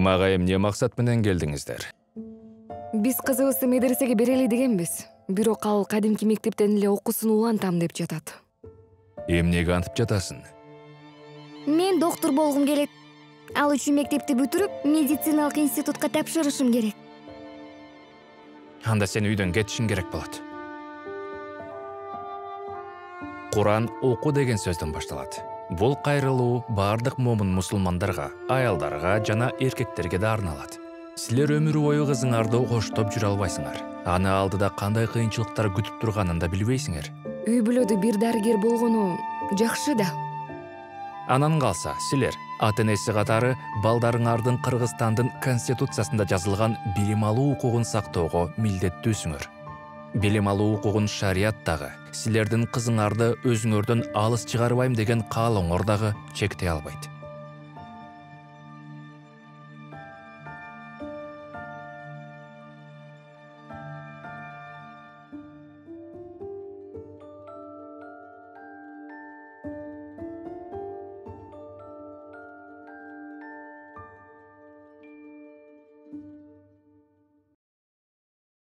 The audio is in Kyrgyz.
Мага эмне максат менен келдиңиздер? Биз кызыбызды медресеге берели дегенбиз. Бирок ал кадимки мектептен эле окуусун улантам деп жатат. Эмнеге антып жатасың? Мен доктор болгум келет. Ал үчүн мектепти бүтүрүп, медициналык институтка тапшырышым керек. Анда сен үйдөн кетишиң керек болот. Куран окуу деген сөздөн башталат. Бул кайрылуу бардык момун мусулмандарга, аялдарга жана эркектерге да арналат. Силер өмүрү бою кызыңарды коштоп жүрө албайсыңар. Аны алдыда кандай кыйынчылыктар күтүп турганын да билбейсиңер. Үй бүлөдө бир дарыгер болгону жакшы да. Анан калса, силер ата-энеси катары балдарыңардын Кыргызстандын конституциясында жазылган билим алуу укугун сактоого милдеттүүсүңөр. Билим алуу укугун шарияттагы, силердин кызыңарды өзүңөрдөн алыс чыгарбайм деген каалооңор дагы чектей албайт.